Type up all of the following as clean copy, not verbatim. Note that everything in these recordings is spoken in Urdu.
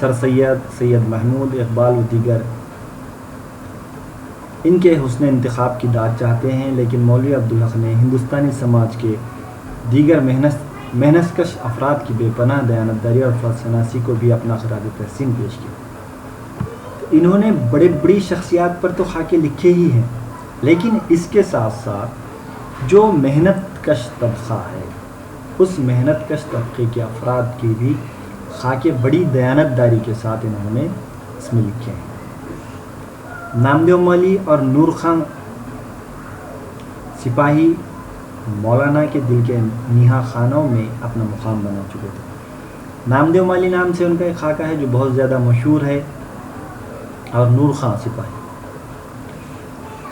سر سید محمود اقبال و دیگر ان کے حسن انتخاب کی داد چاہتے ہیں، لیکن مولوی عبدالحق نے ہندوستانی سماج کے دیگر محنت کش افراد کی بے پناہ دیانتداری اور فرد شناسی کو بھی اپنا خراج تحسین پیش کیا۔ انہوں نے بڑی شخصیات پر تو خاکے لکھے ہی ہیں، لیکن اس کے ساتھ ساتھ جو محنت کش طبقہ ہے، اس محنت کش طبقے کے افراد کی بھی خاکے بڑی دیانتداری کے ساتھ انہوں نے اس میں لکھے ہیں۔ نامدیو مولوی اور نور خان سپاہی مولانا کے دل کے نیہا خانوں میں اپنا مقام بنا چکے تھے۔ نامدیو مولوی نام سے ان کا ایک خاکہ ہے جو بہت زیادہ مشہور ہے، اور نور خان سپاہی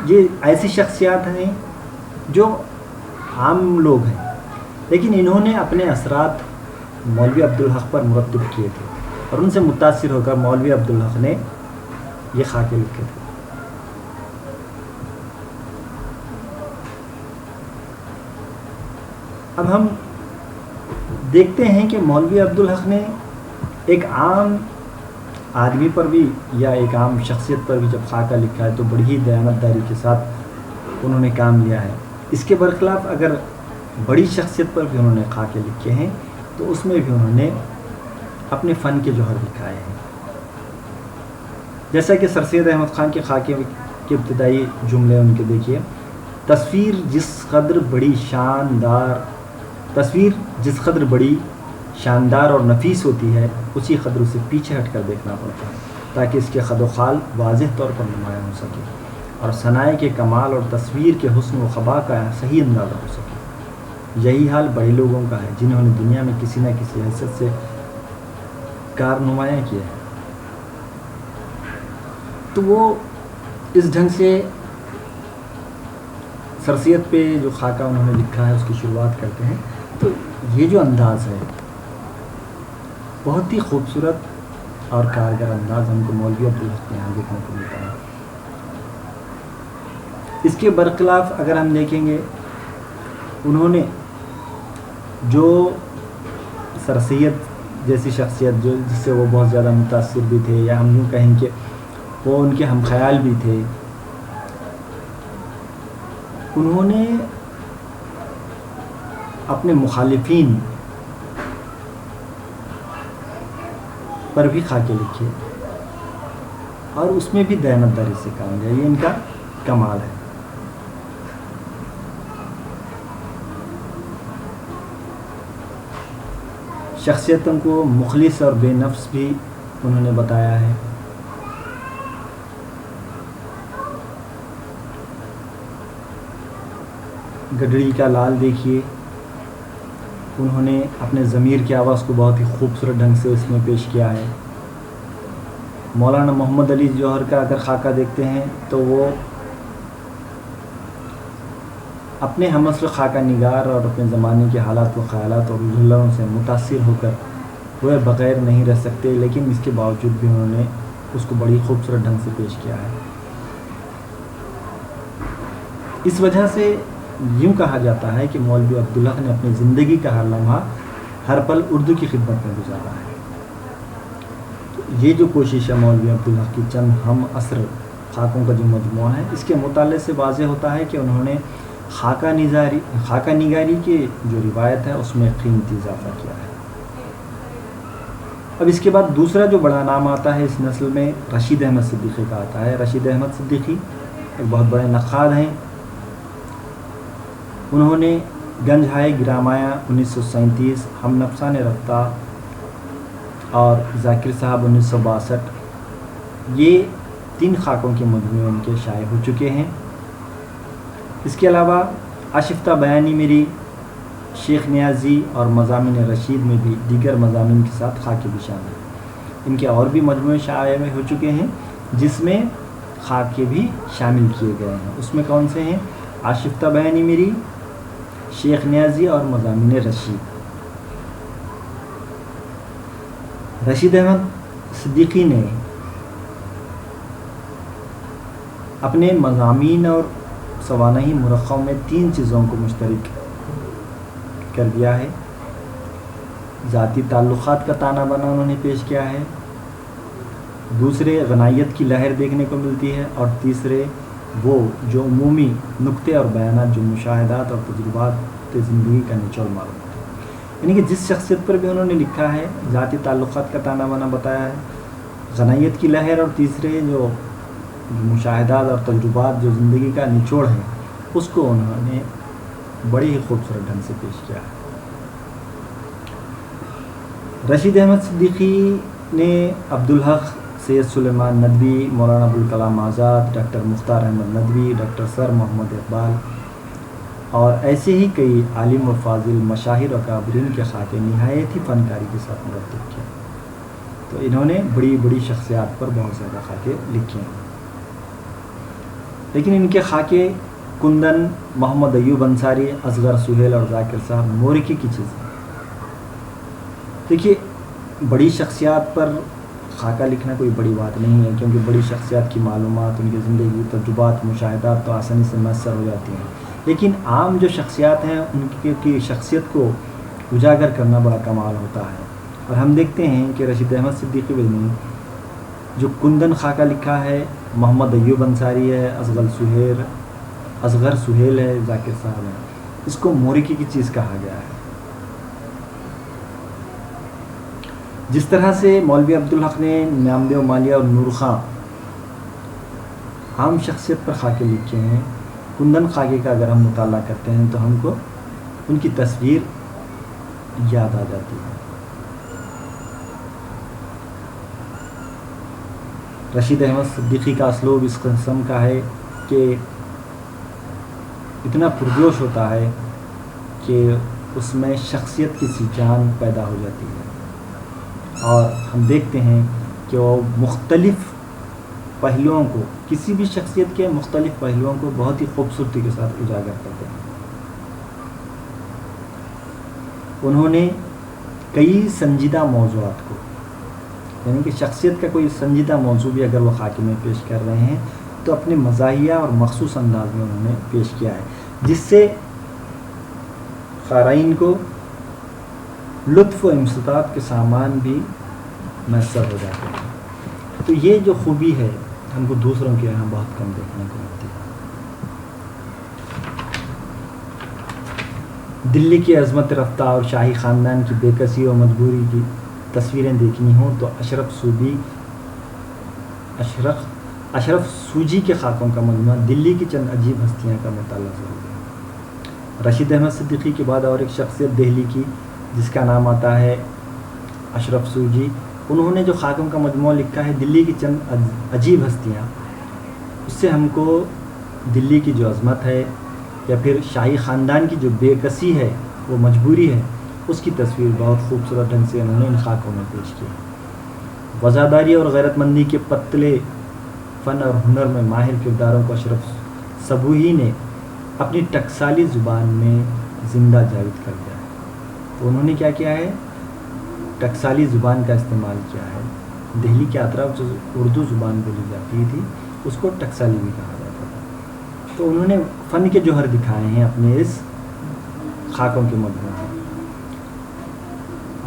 یہ ایسی شخصیات ہیں جو عام لوگ ہیں، لیکن انہوں نے اپنے اثرات مولوی عبدالحق پر مرتب کیے تھے، اور ان سے متاثر ہو کر مولوی عبدالحق نے یہ خاکے لکھے تھے۔ اب ہم دیکھتے ہیں کہ مولوی عبدالحق نے ایک عام آدمی پر بھی یا ایک عام شخصیت پر بھی جب خاکہ لکھا ہے تو بڑی ہی دیانتداری کے ساتھ انہوں نے کام لیا ہے۔ اس کے برخلاف اگر بڑی شخصیت پر بھی انہوں نے خاکے لکھے ہیں تو اس میں بھی انہوں نے اپنے فن کے جوہر دکھائے ہیں۔ جیسا کہ سر سید احمد خان کے خاکے کے ابتدائی جملے ان کے دیکھیے، تصویر جس قدر بڑی شاندار اور نفیس ہوتی ہے، اسی قدر اسے پیچھے ہٹ کر دیکھنا پڑتا ہے تاکہ اس کے خد و خال واضح طور پر نمایاں ہو سکے اور صنائع کے کمال اور تصویر کے حسن و خبا کا صحیح اندازہ ہو سکے۔ یہی حال بڑے لوگوں کا ہے جنہوں نے دنیا میں کسی نہ کسی حیثیت سے کار نمایاں کیا ہے، تو وہ اس ڈھنگ سے سرسید پہ جو خاکہ انہوں نے لکھا ہے اس کی شروعات کرتے ہیں۔ تو یہ جو انداز ہے بہت ہی خوبصورت اور کارگر انداز ہم کو مولوی عبدالحق کے یہاں دیکھنے کو ملتا ہے۔ اس کے برخلاف اگر ہم دیکھیں گے، انہوں نے جو سر سید جیسی شخصیت جس سے وہ بہت زیادہ متاثر بھی تھے، یا ہم یوں کہیں کہ وہ ان کے ہم خیال بھی تھے، انہوں نے اپنے مخالفین پر بھی خاکے لکھے اور اس میں بھی دیانتداری سے کام لیا۔ یہ ان کا کمال ہے۔ شخصیتوں کو مخلص اور بے نفس بھی انہوں نے بتایا ہے۔ گڈڑی کا لال دیکھیے، انہوں نے اپنے ضمیر کی آواز کو بہت ہی خوبصورت ڈھنگ سے اس میں پیش کیا ہے۔ مولانا محمد علی جوہر کا اگر خاکہ دیکھتے ہیں تو وہ اپنے ہمعصر خاکہ نگار اور اپنے زمانے کے حالات و خیالات اور جھلوں سے متاثر ہو کر ہوئے بغیر نہیں رہ سکتے، لیکن اس کے باوجود بھی انہوں نے اس کو بڑی خوبصورت ڈھنگ سے پیش کیا ہے۔ اس وجہ سے یوں کہا جاتا ہے کہ مولوی عبدالحق نے اپنی زندگی کا ہر لمحہ ہر پل اردو کی خدمت میں گزارا ہے۔ یہ جو کوشش ہے مولوی عبدالحق کی چند ہم عصر خاکوں کا جو مجموعہ ہے، اس کے مطالعے سے واضح ہوتا ہے کہ انہوں نے خاکہ نگاری کی جو روایت ہے اس میں قیمتی اضافہ کیا ہے۔ اب اس کے بعد دوسرا جو بڑا نام آتا ہے اس نسل میں، رشید احمد صدیقی کا آتا ہے۔ رشید احمد صدیقی ایک بہت بڑے نقاد ہیں۔ انہوں نے گنج ہائے گرامایا 1937، ہم نفسان رفتہ اور ذاکر صاحب 1962، یہ 3 خاکوں کے مجموعے ان کے شائع ہو چکے ہیں۔ اس کے علاوہ آشفتہ بیانی میری، شیخ نیازی اور مضامین رشید میں بھی دیگر مضامین کے ساتھ خاکے بھی شامل ہیں۔ ان کے اور بھی مجموعے شائع ہو چکے ہیں جس میں خاکے بھی شامل کیے گئے ہیں۔ اس میں کون سے ہیں؟ آشفتہ بیانی میری، شیخ نیازی اور مضامین رشید۔ رشید احمد صدیقی نے اپنے مضامین اور سوانحی مرخوں میں 3 چیزوں کو مشترک کر دیا ہے۔ ذاتی تعلقات کا تانا بانا انہوں نے پیش کیا ہے، دوسرے غنائیت کی لہر دیکھنے کو ملتی ہے، اور تیسرے وہ جو عمومی نقطے اور بیانات جو مشاہدات اور تجربات زندگی کا نچوڑ معلوم ہوتا ہے. یعنی کہ جس شخصیت پر بھی انہوں نے لکھا ہے ذاتی تعلقات کا تانا بانا بتایا ہے، غنائیت کی لہر اور تیسرے جو مشاہدات اور تجربات جو زندگی کا نچوڑ ہے اس کو انہوں نے بڑی ہی خوبصورت ڈھنگ سے پیش کیا ہے. رشید احمد صدیقی نے عبدالحق، سید سلیمان ندوی، مولانا ابوالکلام آزاد، ڈاکٹر مختار احمد ندوی، ڈاکٹر سر محمد اقبال اور ایسے ہی کئی عالم و فاضل مشاہیر و اکابرین کے خاکے نہایت ہی فنکاری کے ساتھ مرتب کیا. تو انہوں نے بڑی بڑی شخصیات پر بہت زیادہ خاکے لکھے ہیں، لیکن ان کے خاکے کندن، محمد ایوب انصاری، اصغر سہیل اور ذاکر صاحب مورکی کی چیزیں. دیکھیے، بڑی شخصیات پر خاکہ لکھنا کوئی بڑی بات نہیں ہے، کیونکہ بڑی شخصیات کی معلومات، ان کی زندگی، تجربات، مشاہدات تو آسانی سے میسر ہو جاتی ہیں. لیکن عام جو شخصیات ہیں ان کی شخصیت کو اجاگر کرنا بڑا کمال ہوتا ہے. اور ہم دیکھتے ہیں کہ رشید احمد صدیقی نے جو کندن خاکہ لکھا ہے، محمد ایوب انصاری ہے، اصغر سہیل ہے، ذاکر صاحب ہے، اس کو مورکی کی چیز کہا گیا ہے. جس طرح سے مولوی عبدالحق نے نامدیو مالیہ اور نور خاں عام شخصیت پر خاکے لکھے ہیں، کندن خاکے کا اگر ہم مطالعہ کرتے ہیں تو ہم کو ان کی تصویر یاد آ جاتی ہے. رشید احمد صدیقی کا اسلوب اس قسم کا ہے کہ اتنا پرجوش ہوتا ہے کہ اس میں شخصیت کی سی جان پیدا ہو جاتی ہے، اور ہم دیکھتے ہیں کہ وہ مختلف پہلوؤں کو، کسی بھی شخصیت کے مختلف پہلوؤں کو بہت ہی خوبصورتی کے ساتھ اجاگر کرتے ہیں. انہوں نے کئی سنجیدہ موضوعات کو، یعنی کہ شخصیت کا کوئی سنجیدہ موضوع بھی اگر وہ خاکے میں پیش کر رہے ہیں تو اپنے مزاحیہ اور مخصوص انداز میں انہوں نے پیش کیا ہے، جس سے قارئین کو لطف و امتزاج کے سامان بھی میسر ہو جاتے ہیں. تو یہ جو خوبی ہے ہم کو دوسروں کے یہاں بہت کم دیکھنے کو ملتی ہے. دلی کی عظمت رفتہ اور شاہی خاندان کی بے کسی و مجبوری کی تصویریں دیکھنی ہوں تو اشرف سوجی کے خاکوں کا مجموعہ دلی کی چند عجیب ہستیاں کا مطالعہ ضرور ہے. رشید احمد صدیقی کے بعد اور ایک شخصیت دہلی کی جس کا نام آتا ہے اشرف سوجی، انہوں نے جو خاکوں کا مجموعہ لکھا ہے دلی کی چند عجیب ہستیاں، اس سے ہم کو دلی کی جو عظمت ہے یا پھر شاہی خاندان کی جو بے کسی ہے، وہ مجبوری ہے، اس کی تصویر بہت خوبصورت ڈھنگ سے انہوں نے ان خاکوں میں پیش کی. وفاداری اور غیرت مندی کے پتلے فن اور ہنر میں ماہر کرداروں کو اشرف صبوحی نے اپنی ٹکسالی زبان میں زندہ جاوید کر دیا ہے. تو انہوں نے کیا کیا ہے، ٹکسالی زبان کا استعمال کیا ہے. دہلی کے اطراف جو اردو زبان بولی جاتی تھی اس کو ٹکسالی بھی کہا جاتا تھا. تو انہوں نے فن کے جوہر دکھائے ہیں اپنے اس خاکوں کے مجموعے میں.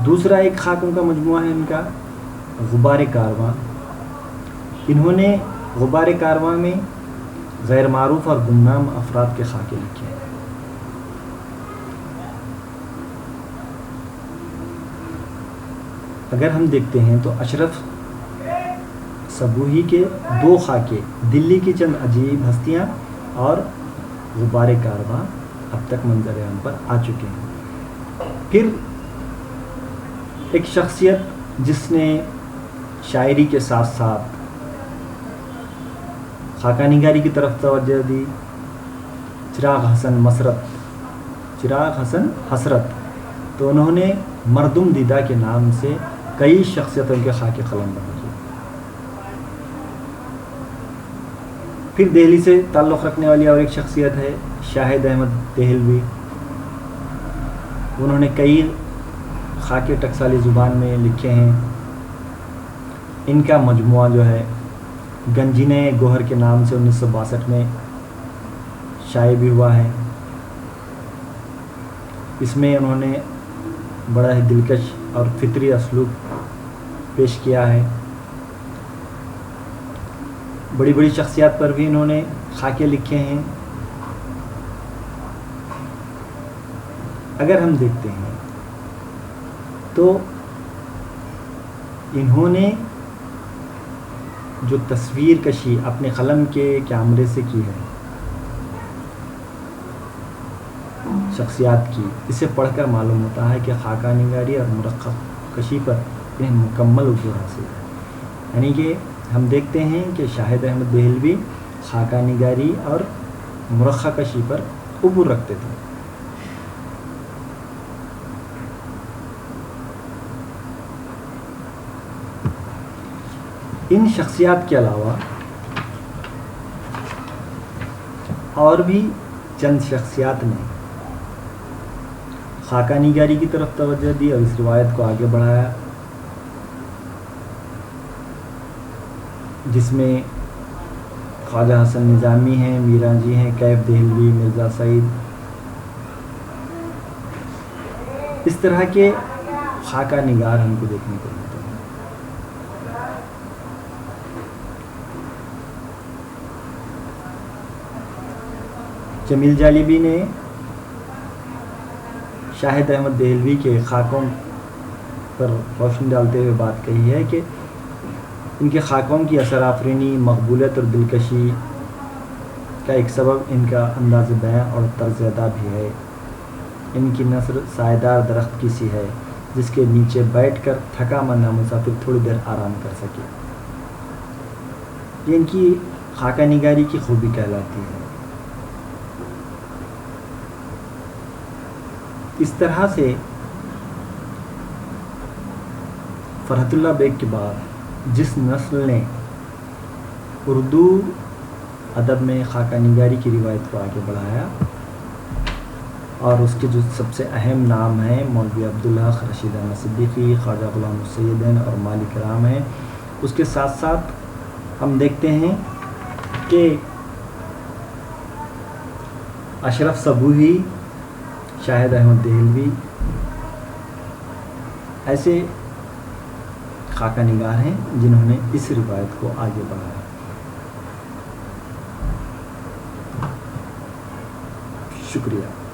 دوسرا ایک خاکوں کا مجموعہ ہے ان کا غبار کارواں. انہوں نے غبار کارواں میں غیر معروف اور گمنام افراد کے خاکے لکھے ہیں. اگر ہم دیکھتے ہیں تو اشرف صبوحی کے دو خاکے، دلی کی چند عجیب ہستیاں اور غبار کارواں، اب تک منظر عام پر آ چکے ہیں. پھر ایک شخصیت جس نے شاعری کے ساتھ ساتھ خاکہ نگاری کی طرف توجہ دی، چراغ حسن حسرت. تو انہوں نے مردم دیدہ کے نام سے کئی شخصیتوں کے خاکے قلم بند کیے. پھر دہلی سے تعلق رکھنے والی اور ایک شخصیت ہے شاہد احمد دہلوی. انہوں نے کئی خاکے ٹکسالی زبان میں لکھے ہیں. ان کا مجموعہ جو ہے گنجینہ گوہر کے نام سے 1962 میں شائع بھی ہوا ہے. اس میں انہوں نے بڑا ہی دلکش اور فطری اسلوب پیش کیا ہے. بڑی بڑی شخصیات پر بھی انہوں نے خاکے لکھے ہیں. اگر ہم دیکھتے ہیں تو انہوں نے جو تصویر کشی اپنے قلم کے کیمرے سے کی ہے شخصیات کی، اسے پڑھ کر معلوم ہوتا ہے کہ خاکہ نگاری اور مرقع کشی پر انہیں مکمل عبور حاصل ہے. یعنی کہ ہم دیکھتے ہیں کہ شاہد احمد دہلوی خاکہ نگاری اور مرقع کشی پر عبور رکھتے تھے. ان شخصیات کے علاوہ اور بھی چند شخصیات نے خاکہ نگاری کی طرف توجہ دی اور اس روایت کو آگے بڑھایا، جس میں خواجہ حسن نظامی ہیں، میراں جی ہیں، کیف دہلوی، مرزا سعید. اس طرح کے خاکہ نگار ہم کو دیکھنے کو ملتے ہیں. جمیل جالیبی نے شاہد احمد دہلوی کے خاکوں پر روشنی ڈالتے ہوئے بات کہی ہے کہ ان کے خاکوں کی اثر آفرینی، مقبولیت اور دلکشی کا ایک سبب ان کا انداز بیاں اور طرز ادا بھی ہے. ان کی نثر سائیدار درخت کی سی ہے جس کے نیچے بیٹھ کر تھکا ماندہ مسافر تھوڑی دیر آرام کر سکے. یہ ان کی خاکہ نگاری کی خوبی کہلاتی ہے. اس طرح سے فرحت اللہ بیگ کے بعد جس نسل نے اردو ادب میں خاکہ نگاری کی روایت کو آگے بڑھایا اور اس کے جو سب سے اہم نام ہیں مولوی عبدالحق، رشید احمد صدیقی، خواجہ غلام السیدین اور مالک رام ہیں، اس کے ساتھ ساتھ ہم دیکھتے ہیں کہ اشرف صبوحی، شاہد احمد دہلوی ایسے خاکہ نگار ہیں جنہوں نے اس روایت کو آگے بڑھایا. شکریہ.